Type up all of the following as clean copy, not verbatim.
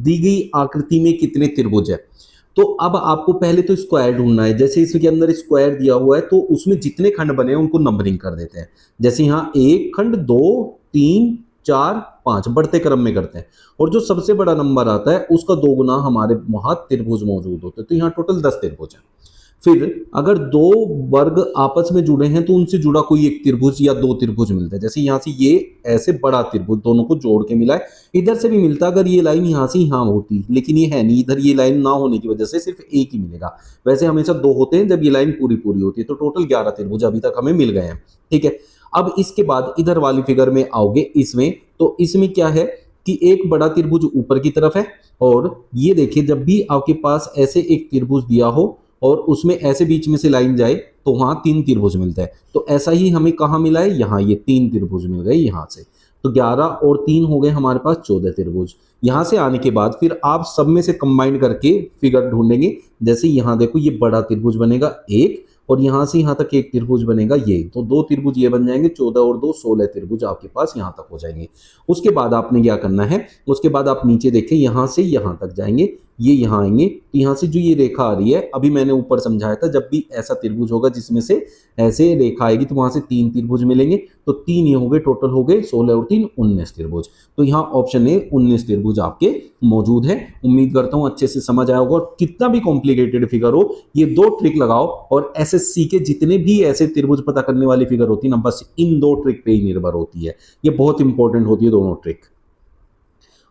दी गई आकृति में कितने त्रिभुज है। तो अब आपको पहले तो स्क्वायर ढूंढना है। जैसे इसके अंदर स्क्वायर दिया हुआ है तो उसमें जितने खंड बने हैं उनको नंबरिंग कर देते हैं। जैसे यहाँ 1 खंड, 2, 3, 4, 5 बढ़ते क्रम में करते हैं, और जो सबसे बड़ा नंबर आता है उसका 2 गुना हमारे वहां त्रिभुज मौजूद होते हैं। तो यहाँ टोटल 10 त्रिभुज है। फिर अगर दो वर्ग आपस में जुड़े हैं तो उनसे जुड़ा कोई एक त्रिभुज या 2 त्रिभुज मिलता है। जैसे यहाँ से ये ऐसे बड़ा त्रिभुज दोनों को जोड़ के मिला है, इधर से भी मिलता अगर ये लाइन यहाँ से यहाँ होती, लेकिन ये है नहीं, इधर ये लाइन ना होने की वजह से सिर्फ एक ही मिलेगा। वैसे हमेशा 2 होते हैं जब ये लाइन पूरी पूरी होती है। तो टोटल 11 त्रिभुज अभी तक हमें मिल गए हैं। ठीक है, अब इसके बाद इधर वाली फिगर में आओगे इसमें, तो इसमें क्या है कि एक बड़ा त्रिभुज ऊपर की तरफ है, और ये देखिए जब भी आपके पास ऐसे एक त्रिभुज दिया हो और उसमें ऐसे बीच में से लाइन जाए तो वहां 3 त्रिभुज मिलता है। तो ऐसा ही हमें कहाँ मिला है, यहाँ ये 3 त्रिभुज मिल गए यहाँ से। तो 11 और 3 हो गए हमारे पास 14 त्रिभुज। यहाँ से आने के बाद फिर आप सब में से कंबाइन करके फिगर ढूंढेंगे। जैसे यहाँ देखो ये बड़ा त्रिभुज बनेगा एक, और यहाँ से यहाँ तक एक त्रिभुज बनेगा ये, तो 2 त्रिभुज ये बन जाएंगे, 14 और 2 16 त्रिभुज आपके पास यहाँ तक हो जाएंगे। उसके बाद आपने क्या करना है, उसके बाद आप नीचे देखें यहाँ से यहाँ तक जाएंगे, ये यहाँ आएंगे, तो यहाँ से जो ये रेखा आ रही है, अभी मैंने ऊपर समझाया था जब भी ऐसा त्रिभुज होगा जिसमें से ऐसे रेखा आएगी तो वहां से 3 त्रिभुज मिलेंगे। तो 3 ये हो गए, टोटल हो गए 16 और 3 19 त्रिभुज। तो यहाँ ऑप्शन ए 19 त्रिभुज आपके मौजूद है। उम्मीद करता हूँ अच्छे से समझ आया होगा। और कितना भी कॉम्प्लिकेटेड फिगर हो, ये 2 ट्रिक लगाओ और एसएससी के जितने भी ऐसे त्रिभुज पता करने वाली फिगर होती है ना, बस इन 2 ट्रिक पे ही निर्भर होती है। ये बहुत इंपॉर्टेंट होती है दोनों ट्रिक।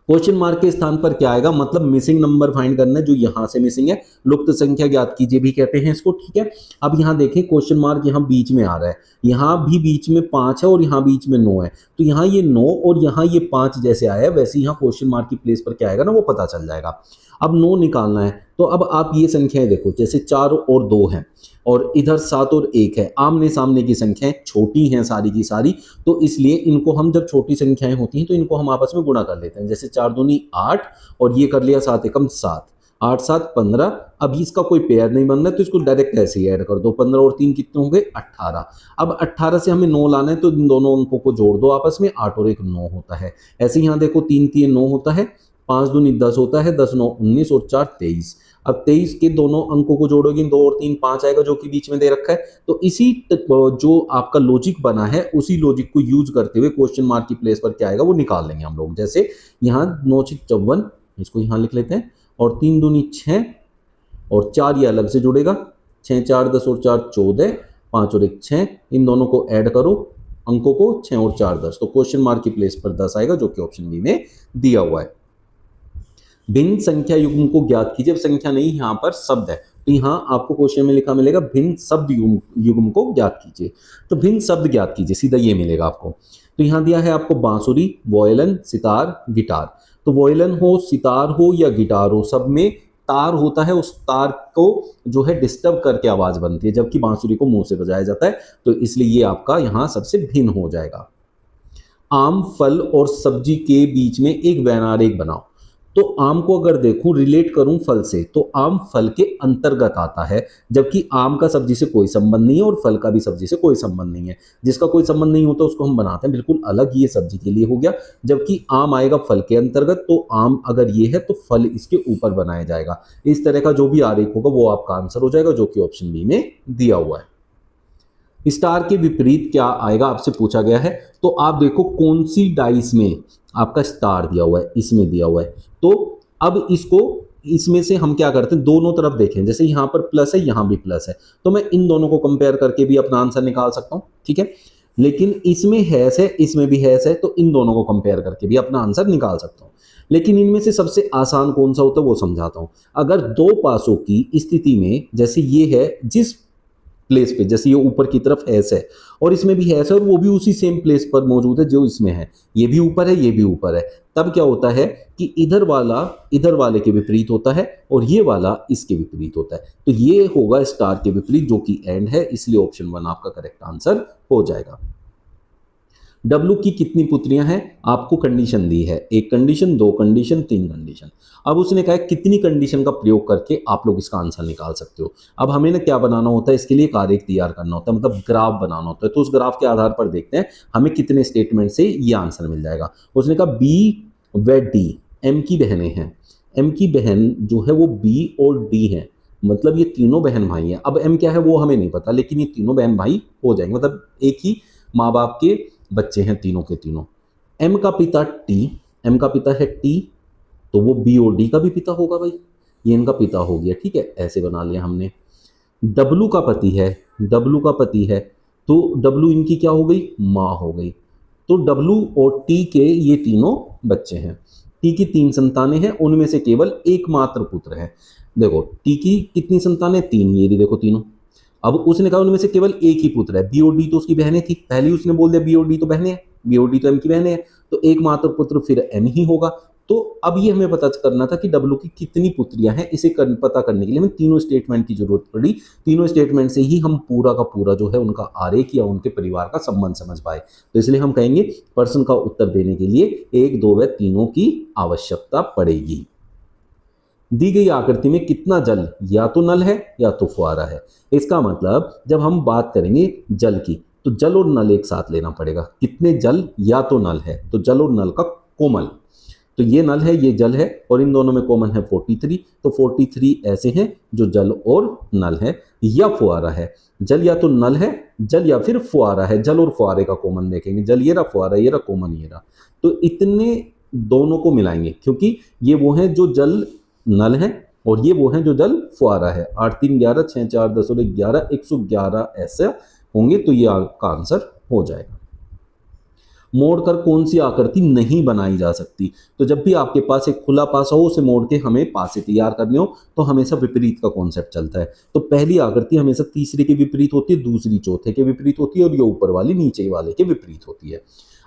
क्वेश्चन मार्क के स्थान पर क्या आएगा, मतलब मिसिंग नंबर फाइंड करना है, जो यहां से मिसिंग है। लुप्त संख्या ज्ञात कीजिए भी कहते हैं इसको। ठीक है, अब यहां देखें क्वेश्चन मार्क यहां बीच में आ रहा है, यहां भी बीच में 5 है और यहां बीच में 9 है। तो यहां ये 9 और यहां ये 5 जैसे आया है, वैसे यहां क्वेश्चन मार्क की प्लेस पर क्या आएगा ना, वो पता चल जाएगा। अब 9 निकालना है, तो अब आप ये संख्याएं देखो, जैसे 4 और 2 है और इधर 7 और 1 है, आमने सामने की संख्याएं छोटी हैं सारी की सारी, तो इसलिए इनको हम जब छोटी संख्याएं होती हैं तो इनको हम आपस में गुणा कर लेते हैं। जैसे 4 दूनी 8 और ये कर लिया 7 एकम 7, 8 7 15। अब इसका कोई पेयर नहीं बन रहा है तो इसको डायरेक्ट ऐसे ही ऐड कर दो। 15 और 3 कितने हो गए, 18। अब 18 से हमें 9 लाना है तो इन दोनों अंकों को जोड़ दो आपस में, 8 और 1 9 होता है। ऐसे यहाँ देखो 3 3 9 होता है, 5 दूनी 10 होता है, 10 9 19 और 4 23। अब 23 के दोनों अंकों को जोड़ोगे, 2 और 3 5 आएगा जो कि बीच में दे रखा है। तो इसी जो आपका लॉजिक बना है उसी लॉजिक को यूज करते हुए क्वेश्चन मार्क की प्लेस पर क्या आएगा वो निकाल लेंगे हम लोग। जैसे यहाँ 9 6 54, इसको यहाँ लिख लेते हैं, और 3 दूनी 6 और 4 ये अलग से जुड़ेगा, 6 4 10 और 4 14, 5 और 1 6, इन दोनों को ऐड करो अंकों को, 6 और 4 10। तो क्वेश्चन मार्क की प्लेस पर 10 आएगा जो कि ऑप्शन बी में दिया हुआ है। भिन्न संख्या युग्म को ज्ञात कीजिए। संख्या नहीं, यहाँ पर शब्द है, तो यहाँ आपको क्वेश्चन में लिखा मिलेगा भिन्न शब्द युग्म को ज्ञात कीजिए। तो भिन्न शब्द ज्ञात कीजिए, सीधा ये मिलेगा आपको। तो यहाँ दिया है आपको बांसुरी, वॉयलिन, सितार, गिटार। तो वॉयलिन हो, सितार हो या गिटार हो, सब में तार होता है, उस तार को जो है डिस्टर्ब करके आवाज बनती है, जबकि बांसुरी को मुंह से बजाया जाता है। तो इसलिए ये आपका यहाँ सबसे भिन्न हो जाएगा। आम, फल और सब्जी के बीच में एक वैनारेख बनाओ। तो आम को अगर देखूं रिलेट करूं फल से, तो आम फल के अंतर्गत आता है, जबकि आम का सब्जी से कोई संबंध नहीं है और फल का भी सब्जी से कोई संबंध नहीं है। जिसका कोई संबंध नहीं होता उसको हम बनाते हैं बिल्कुल अलग, ये सब्जी के लिए हो गया। जबकि आम आएगा फल के अंतर्गत, तो आम अगर ये है तो फल इसके ऊपर बनाया जाएगा। इस तरह का जो भी आरेख होगा वो आपका आंसर हो जाएगा, जो कि ऑप्शन बी में दिया हुआ है। स्टार के विपरीत क्या आएगा आपसे पूछा गया है। तो आप देखो कौन सी डाइस में आपका स्टार दिया हुआ है, इसमें दिया हुआ है। तो अब इसको, इसमें से हम क्या करते हैं, दोनों तरफ देखें। जैसे यहाँ पर प्लस है, यहाँ भी प्लस है, तो मैं इन दोनों को कंपेयर करके भी अपना आंसर निकाल सकता हूँ। ठीक है, लेकिन इसमें हैश है, इसमें भी हैश है, तो इन दोनों को कंपेयर करके भी अपना आंसर निकाल सकता हूँ। लेकिन इनमें से सबसे आसान कौन सा होता है वो समझाता हूँ। अगर 2 पासों की स्थिति में, जैसे ये है जिस प्लेस पे, जैसे ये ऊपर की तरफ एस है और इसमें भी एस है और वो भी उसी सेम प्लेस पर मौजूद है जो इसमें है, ये भी ऊपर है ये भी ऊपर है, तब क्या होता है कि इधर वाला इधर वाले के विपरीत होता है और ये वाला इसके विपरीत होता है। तो ये होगा स्टार के विपरीत, जो कि एंड है, इसलिए ऑप्शन 1 आपका करेक्ट आंसर हो जाएगा। डब्लू की कितनी पुत्रियां हैं, आपको कंडीशन दी है, 1 कंडीशन, 2 कंडीशन, 3 कंडीशन। अब उसने कहा कितनी कंडीशन का प्रयोग करके आप लोग इसका आंसर निकाल सकते हो। अब हमें ना क्या बनाना होता है, इसके लिए एक आरेख तैयार करना होता है, मतलब ग्राफ बनाना होता है। तो उस ग्राफ के आधार पर देखते हैं हमें कितने स्टेटमेंट से ये आंसर मिल जाएगा। उसने कहा बी व डी एम की बहनें हैं, m की बहन जो है वो b और d है, मतलब ये तीनों बहन भाई हैं। अब m क्या है वो हमें नहीं पता, लेकिन ये तीनों बहन भाई हो जाएंगे, मतलब एक ही माँ बाप के बच्चे हैं तीनों के तीनों। m का पिता t, m का पिता है t, तो वो b और d का भी पिता होगा भाई, ये इनका पिता हो गया, ठीक है, ऐसे बना लिया हमने। W का पति है, W का पति है, तो W इनकी क्या हो गई, माँ हो गई। तो W और T के ये तीनों बच्चे हैं। T की 3 संतानें हैं, उनमें से केवल एकमात्र पुत्र है। देखो T की कितनी संतानें, 3, ये देखो तीनों। अब उसने कहा उनमें से केवल एक ही पुत्र है, बी और डी तो उसकी बहनें थी, पहले ही उसने बोल दिया बी और डी तो बहनें हैं, बी और डी तो एम की बहनें हैं, तो एकमात्र पुत्र फिर एम ही होगा। तो अब ये हमें पता करना था कि डब्ल्यू की कितनी पुत्रियां हैं, इसे पता करने के लिए हमें तीनों स्टेटमेंट की जरूरत पड़ी। तीनों स्टेटमेंट से ही हम पूरा का पूरा जो है उनका आरेख या उनके परिवार का संबंध समझ पाए। तो इसलिए हम कहेंगे प्रश्न का उत्तर देने के लिए 1, 2 व 3 की आवश्यकता पड़ेगी। दी गई आकृति में कितना जल या तो नल है या तो फुहारा है। इसका मतलब जब हम बात करेंगे जल की, तो जल और नल एक साथ लेना पड़ेगा। कितने जल या तो नल है, तो जल और नल का कोमल, तो ये नल है ये जल है, और इन दोनों में कॉमन है 43, तो 43 ऐसे हैं जो जल और नल है या फुहारा है। जल या तो नल है, जल या फिर फुहारा है। जल और फुहारे का कॉमन देखेंगे, जल ये रहा, फुहारा ये रहा, कॉमन ये रहा, तो इतने दोनों को मिलाएंगे, क्योंकि ये वो हैं जो जल नल है और ये वो हैं जो जल फुहारा है। 8 3 11 6 4 10 और 11 111 ऐसे होंगे, तो ये आपका आंसर हो जाएगा। मोड़कर कौन सी आकृति नहीं बनाई जा सकती, तो जब भी आपके पास एक खुला पासा हो, उसे मोड़ के हमें पासे तैयार करने हो, तो हमेशा विपरीत का कॉन्सेप्ट चलता है। तो पहली आकृति हमेशा तीसरे के विपरीत होती है, दूसरी चौथे के विपरीत होती है, और ये ऊपर वाली नीचे वाले के विपरीत होती है।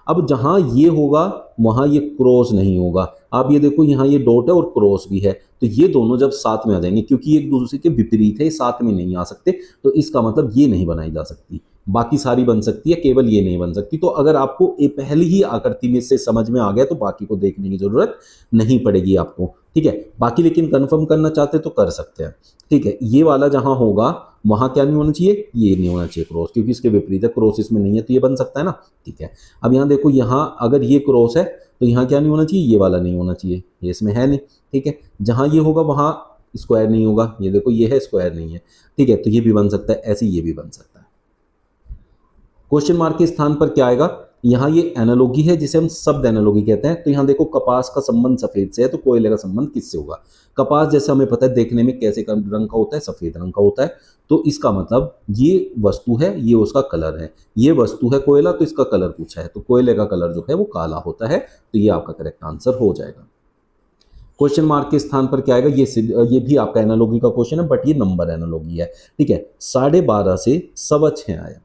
अब जहां ये होगा वहां ये क्रॉस नहीं होगा। आप ये देखो यहाँ ये डॉट है और क्रॉस भी है, तो ये दोनों जब साथ में आ जाएंगे, क्योंकि एक दूसरे के विपरीत है, साथ में नहीं आ सकते, तो इसका मतलब ये नहीं बनाई जा सकती। बाकी सारी बन सकती है, केवल ये नहीं बन सकती। तो अगर आपको ये पहली ही आकृति में से समझ में आ गया, तो बाकी को देखने की जरूरत नहीं पड़ेगी आपको, ठीक है। बाकी लेकिन कंफर्म करना चाहते तो कर सकते हैं, ठीक है। ये वाला जहां होगा वहां क्या नहीं होना चाहिए, ये नहीं होना चाहिए क्रॉस, क्योंकि इसके विपरीत है, क्रॉस इसमें नहीं है, तो ये बन सकता है ना, ठीक है। अब यहाँ देखो, यहाँ अगर ये क्रॉस है तो यहाँ क्या नहीं होना चाहिए, ये वाला नहीं होना चाहिए, ये इसमें है नहीं, ठीक है। जहां ये होगा वहां स्क्वायर नहीं होगा, ये देखो ये है स्क्वायर नहीं है, ठीक है, तो ये भी बन सकता है, ऐसे ये भी बन सकता है। क्वेश्चन मार्क के स्थान पर क्या आएगा, यहाँ ये एनालॉगी है जिसे हम शब्द एनालॉगी कहते हैं। तो यहाँ देखो कपास का संबंध सफेद से है, तो कोयले का संबंध किससे होगा। कपास जैसे हमें पता है देखने में कैसे रंग का होता है, सफेद रंग का होता है, तो इसका मतलब ये वस्तु है, ये उसका कलर है। ये वस्तु है कोयला, तो इसका कलर पूछा है, तो कोयले का कलर जो है वो काला होता है, तो ये आपका करेक्ट आंसर हो जाएगा। क्वेश्चन मार्क के स्थान पर क्या आएगा, ये भी आपका एनालॉगी का क्वेश्चन है, बट ये नंबर एनालॉगी है, ठीक है। 12.5 से 6.25 आया।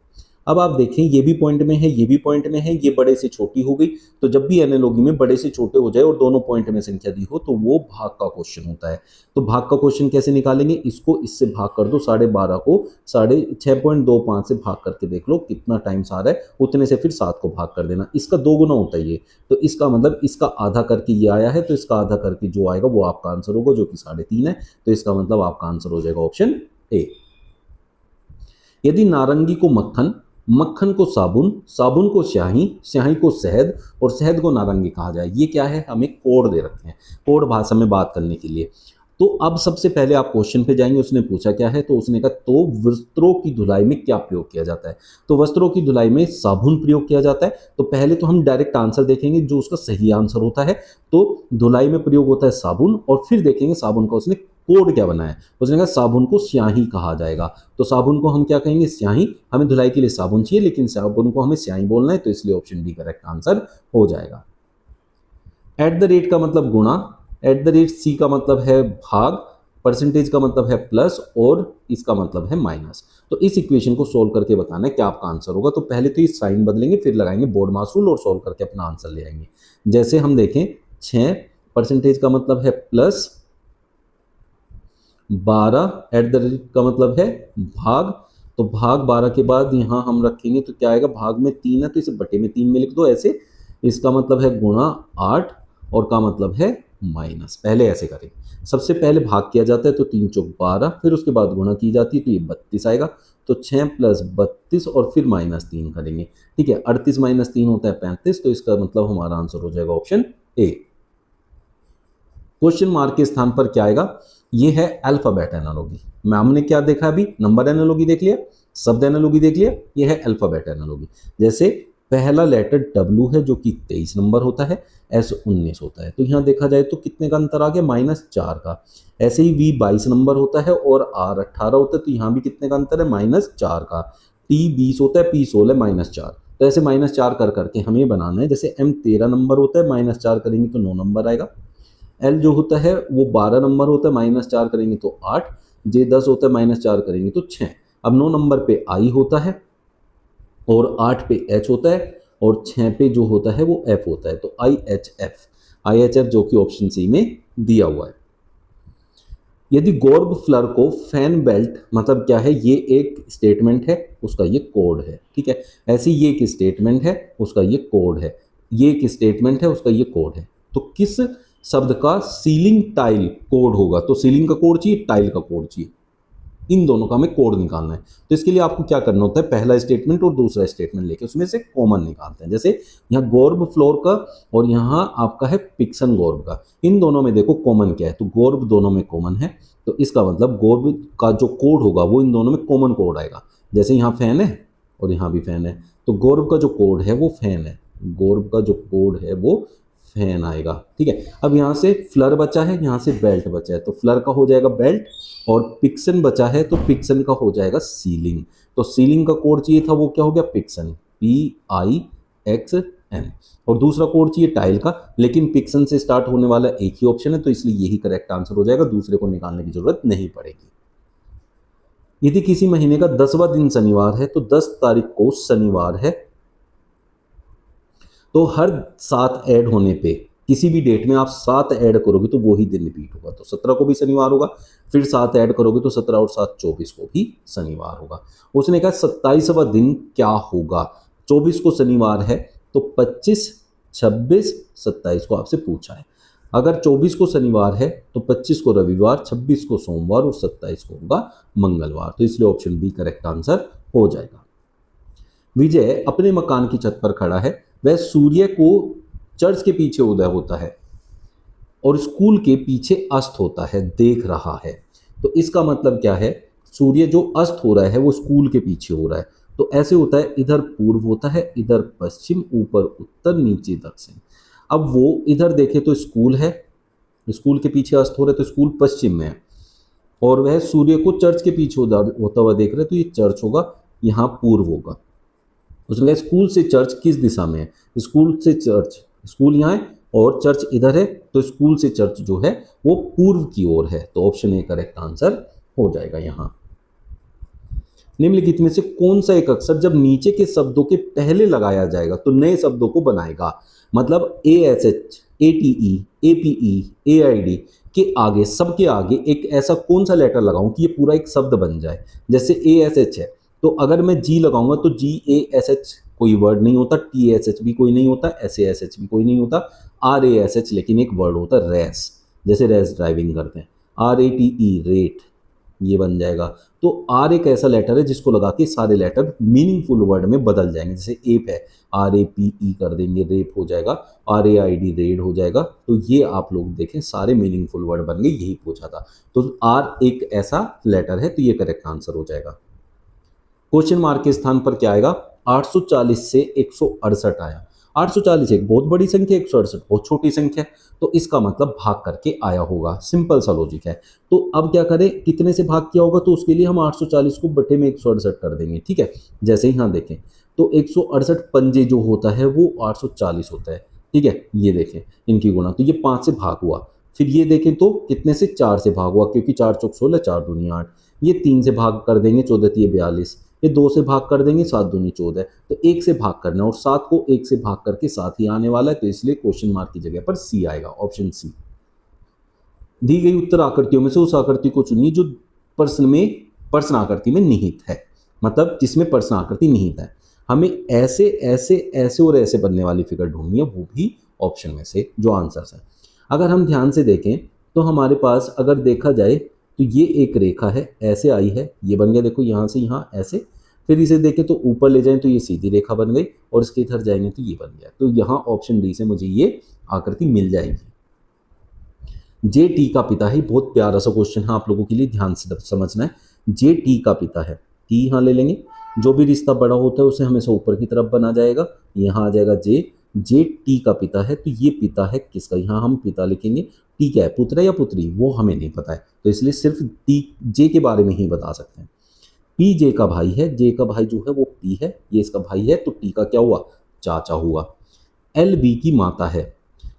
अब आप देखें ये भी पॉइंट में है, ये भी पॉइंट में है, ये बड़े से छोटी हो गई। तो जब भी एनालॉगी में बड़े से छोटे हो जाए और दोनों पॉइंट में संख्या दी हो, तो वो भाग का क्वेश्चन होता है। तो भाग का क्वेश्चन कैसे निकालेंगे, इसको इससे भाग कर दो, 12.5 को 6.25 से भाग करके देख लो कितना टाइम आ रहा है, उतने से फिर 7 को भाग कर देना, इसका 2 गुना होता है ये। तो इसका मतलब इसका आधा करके ये आया है, तो इसका आधा करके जो आएगा वो आपका आंसर होगा, जो कि 3.5 है। तो इसका मतलब आपका आंसर हो जाएगा ऑप्शन ए। यदि नारंगी को मक्खन, मक्खन को साबुन, साबुन को स्याही, स्याही को शहद और शहद को नारंगी कहा जाए, ये क्या है, हमें कोड दे रखे हैं कोड भाषा में बात करने के लिए। तो अब सबसे पहले आप क्वेश्चन पे जाएंगे, उसने पूछा क्या है, तो उसने कहा तो वस्त्रों की धुलाई में क्या प्रयोग किया जाता है। तो वस्त्रों की धुलाई में साबुन प्रयोग किया जाता है। तो पहले तो हम डायरेक्ट आंसर देखेंगे जो उसका सही आंसर होता है, तो धुलाई में प्रयोग होता है साबुन, और फिर देखेंगे साबुन का उसने कोड क्या बनाया। उसने कहा साबुन को स्याही कहा जाएगा, तो साबुन को हम क्या कहेंगे, स्याही। हमें धुलाई के लिए साबुन चाहिए, लेकिन साबुन को हमें स्याही बोलना है, तो इसलिए ऑप्शन डी करेक्ट आंसर हो जाएगा। एट द रेट का मतलब गुणा, एट द रेट सी का मतलब है भाग, परसेंटेज का मतलब है प्लस, और इसका मतलब है माइनस। तो इस इक्वेशन को सोल्व करके बताना है क्या आपका आंसर होगा। तो पहले तो ये साइन बदलेंगे, फिर लगाएंगे बोर्ड मास रूल और सोल्व करके अपना आंसर ले आएंगे। जैसे हम देखें 6 परसेंटेज का मतलब है प्लस 12, एट द रेट का मतलब है भाग, तो भाग 12 के बाद यहाँ हम रखेंगे तो क्या आएगा, भाग में 3 है तो इसे बटे में 3 में लिख दो ऐसे। इसका मतलब है गुणा 8, और का मतलब है माइनस। पहले ऐसे करें, सबसे पहले भाग किया जाता है, तो 3 चौक 12, फिर उसके बाद गुणा की जाती है, तो ये 32 आएगा। तो 6 + 32 और फिर -3 करेंगे, ठीक है। 38 - 3 होता है 35, तो इसका मतलब हमारा आंसर हो जाएगा ऑप्शन ए। क्वेश्चन मार्क के स्थान पर क्या आएगा, ये है अल्फाबेट एनालॉगी। मैम ने क्या देखा अभी, नंबर एनालॉगी देख लिया, शब्द एनालॉगी देख लिया, ये है अल्फाबेट एनालॉगी। जैसे पहला लेटर W है जो कि 23 नंबर होता है, S 19 होता है, तो यहाँ देखा जाए तो कितने का अंतर आ गया, -4 का। ऐसे ही V 22 नंबर होता है और R 18 होता है, तो यहाँ भी कितने का अंतर है, -4 का। T 20 होता है, P 16 -4। तो ऐसे -4 कर करके हमें बनाना है। जैसे M 13 नंबर होता है, -4 करेंगे तो 9 नंबर आएगा। L जो होता है वो 12 नंबर होता है, -4 करेंगे तो 8। J 10 होता है, -4 करेंगे तो 6। अब 9 नंबर पे I होता है और 8 पे H होता है और 6 पे जो होता है वो F होता है, तो IHF जो कि ऑप्शन सी में दिया हुआ है। यदि गोर्ब फ्लर को फैन बेल्ट, मतलब क्या है, ये एक स्टेटमेंट है, उसका ये कोड है, ठीक है। ऐसे ये एक स्टेटमेंट है, उसका ये कोड है, ये एक स्टेटमेंट है, उसका ये कोड है। तो किस शब्द का सीलिंग टाइल कोड होगा, तो सीलिंग का कोड चाहिए, टाइल का कोड चाहिए, इन दोनों का हमें कोड निकालना है। तो इसके लिए आपको क्या करना होता है, पहला स्टेटमेंट और दूसरा स्टेटमेंट लेके उसमें से कॉमन निकालते हैं। जैसे यहाँ गोर्ब फ्लोर का और यहाँ आपका है पिक्सन गोर्ब का, इन दोनों में देखो कॉमन क्या है, तो गोर्ब दोनों में कॉमन है, तो इसका मतलब गोर्ब का जो कोड होगा वो इन दोनों में कॉमन कोड आएगा। जैसे यहाँ फैन है और यहाँ भी फैन है, तो गोर्ब का जो कोड है वो फैन है, गोर्ब का जो कोड है वो फैन आएगा, ठीक है। अब यहाँ से फ्लर बचा है, यहाँ से बेल्ट बचा है, तो फ्लर का हो जाएगा बेल्ट, और पिक्सन बचा है तो पिक्सन का हो जाएगा सीलिंग। तो सीलिंग का कोड चाहिए था, वो क्या हो गया, पिक्सन, PIXN। और दूसरा कोड चाहिए टाइल का, लेकिन पिक्सन से स्टार्ट होने वाला एक ही ऑप्शन है, तो इसलिए यही करेक्ट आंसर हो जाएगा, दूसरे को निकालने की जरूरत नहीं पड़ेगी। यदि किसी महीने का 10वां दिन शनिवार है तो 10 तारीख को शनिवार है, तो हर 7 ऐड होने पे किसी भी डेट में आप 7 ऐड करोगे तो वही दिन रिपीट होगा, तो 17 को भी शनिवार होगा, फिर 7 ऐड करोगे तो 17 और 7 24 को भी शनिवार होगा। उसने कहा 27वां दिन क्या होगा, 24 को शनिवार है तो 25, 26, 27 को आपसे पूछा है। अगर 24 को शनिवार है तो 25 को रविवार, 26 को सोमवार और 27 को होगा मंगलवार, तो इसलिए ऑप्शन बी करेक्ट आंसर हो जाएगा। विजय अपने मकान की छत पर खड़ा है, वह सूर्य को चर्च के पीछे उदय होता है और स्कूल के पीछे अस्त होता है देख रहा है। तो इसका मतलब क्या है, सूर्य जो अस्त हो रहा है वो स्कूल के पीछे हो रहा है, तो ऐसे होता है, इधर पूर्व होता है, इधर पश्चिम, ऊपर उत्तर, नीचे दक्षिण। अब वो इधर देखे तो स्कूल है, स्कूल के पीछे अस्त हो रहा है तो स्कूल पश्चिम में है, और वह सूर्य को चर्च के पीछे होता हुआ देख रहे हैं, तो ये चर्च होगा, यहाँ पूर्व होगा। उसने कहा स्कूल से चर्च किस दिशा में है, स्कूल से चर्च, स्कूल यहाँ है और चर्च इधर है, तो स्कूल से चर्च जो है वो पूर्व की ओर है, तो ऑप्शन ए करेक्ट आंसर हो जाएगा। यहाँ निम्नलिखित में से कौन सा एक अक्षर जब नीचे के शब्दों के पहले लगाया जाएगा तो नए शब्दों को बनाएगा, मतलब ASH, ATE, APE, AID के आगे, सबके आगे एक ऐसा कौन सा लेटर लगाऊं कि ये पूरा एक शब्द बन जाए। जैसे ASH है तो अगर मैं G लगाऊंगा तो GASH कोई वर्ड नहीं होता, TSH भी कोई नहीं होता, SASH भी कोई नहीं होता, RASH लेकिन एक वर्ड होता है रेस, जैसे रेस ड्राइविंग करते हैं, RATE रेट, ये बन जाएगा। तो R एक ऐसा लेटर है जिसको लगा के सारे लेटर मीनिंगफुल वर्ड में बदल जाएंगे। जैसे एप है, RAPE कर देंगे, रेप हो जाएगा, RAID रेड हो जाएगा। तो ये आप लोग देखें सारे मीनिंगफुल वर्ड बन गए, यही पूछा था। तो R एक ऐसा लेटर है, तो ये करेक्ट आंसर हो जाएगा। क्वेश्चन मार्क के स्थान पर क्या आएगा, 840 से 168 आया। 840 एक बहुत बड़ी संख्या, 168 बहुत छोटी संख्या, तो इसका मतलब भाग करके आया होगा, सिंपल सा लॉजिक है। तो अब क्या करें, कितने से भाग किया होगा, तो उसके लिए हम 840 को बटे में 168 कर देंगे, ठीक है। जैसे यहाँ देखें तो 168 पंजे जो होता है वो 840 होता है, ठीक है। ये देखें इनकी गुणा, तो ये 5 से भाग हुआ, फिर ये देखें तो कितने से, 4 से भाग हुआ, क्योंकि 4 चौक 16, 4 दूनी 8, ये 3 से भाग कर देंगे, 14 3 42, ये 2 से भाग कर देंगे, 7 दूनी 14, तो 1 से भाग करना, और 7 को 1 से भाग करके 7 ही आने वाला है, तो इसलिए क्वेश्चन मार्क की जगह पर सी आएगा, ऑप्शन सी। दी गई उत्तर आकृतियों में से उस आकृति को चुनिए जो प्रश्न आकृति में निहित है, मतलब जिसमें प्रश्न आकृति निहित है। हमें ऐसे ऐसे ऐसे और ऐसे बनने वाली फिगर ढूंढनी है, वो भी ऑप्शन में से जो आंसर्स है। अगर हम ध्यान से देखें तो हमारे पास अगर देखा जाए तो ये एक रेखा है, ऐसे आई है, ये बन गया, देखो यहाँ से यहाँ ऐसे, फिर इसे देखें तो ऊपर ले जाएं तो ये सीधी रेखा बन गई, और इसके इधर जाएंगे तो ये बन गया। तो यहाँ ऑप्शन डी से मुझे ये आकृति मिल जाएगी। जे टी का पिता है, बहुत प्यारा सा क्वेश्चन है आप लोगों के लिए, ध्यान से समझना है। जे टी का पिता है, टी यहाँ ले लेंगे, जो भी रिश्ता बड़ा होता है उसे हमेशा ऊपर की तरफ बना जाएगा, यहाँ आ जाएगा जे। जे टी का पिता है, तो ये पिता है किसका, यहाँ हम पिता लिखेंगे। टी क्या है, पुत्र है या पुत्री, वो हमें नहीं पता है, तो इसलिए सिर्फ टी जे के बारे में ही बता सकते हैं। पी जे का भाई है, जे का भाई जो है वो पी है, ये इसका भाई है, तो टी का क्या हुआ, चाचा हुआ। एल वी की माता है।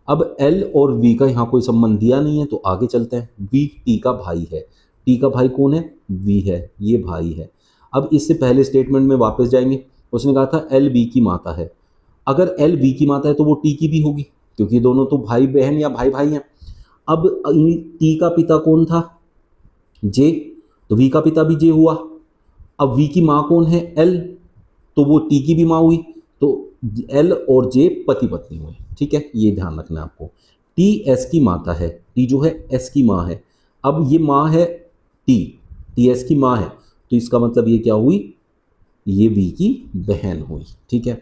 अब एल और वी का यहाँ कोई संबंध दिया नहीं है, तो आगे चलते हैं। वी टी का भाई है, टी का भाई कौन है, वी है, ये भाई है। अब इससे पहले स्टेटमेंट में वापस जाएंगे, उसने कहा था एल वी की माता है। अगर एल वी की माता है तो वो टी की भी होगी, क्योंकि दोनों तो भाई बहन या भाई भाई हैं। अब टी का पिता कौन था, जे, तो वी का पिता भी जे हुआ। अब वी की माँ कौन है, एल, तो वो टी की भी माँ हुई, तो एल और जे पति पत्नी हुए, ठीक है, ये ध्यान रखना है आपको। टी एस की माता है, टी जो है एस की माँ है। अब ये माँ है टी, टी एस की माँ है, तो इसका मतलब ये क्या हुई, ये वी की बहन हुई, ठीक है।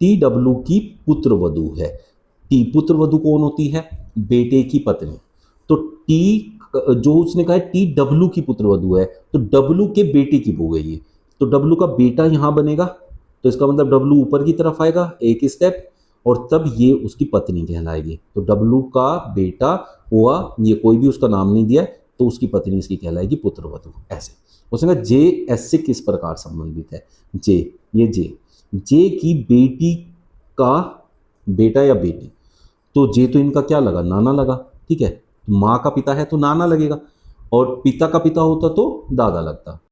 टी डब्ल्यू की पुत्र वधु है। टी पुत्र वधु कौन होती है, बेटे की पत्नी, तो टी जो उसने कहा है टी डब्ल्यू की पुत्र वधु है, तो डब्ल्यू के बेटे की बहू है ये, तो डब्ल्यू का बेटा यहां बनेगा, तो इसका मतलब डब्ल्यू ऊपर की तरफ आएगा एक स्टेप, और तब ये उसकी पत्नी कहलाएगी। तो डब्ल्यू का बेटा हुआ, ये कोई भी उसका नाम नहीं दिया, तो उसकी पत्नी इसकी कहलाएगी पुत्र वधु। ऐसे उसने कहा जे एस से किस प्रकार संबंधित है, जे, ये जे की बेटी का बेटा या बेटी, तो जे तो इनका क्या लगा, नाना लगा, ठीक है। माँ का पिता है तो नाना लगेगा, और पिता का पिता होता तो दादा लगता।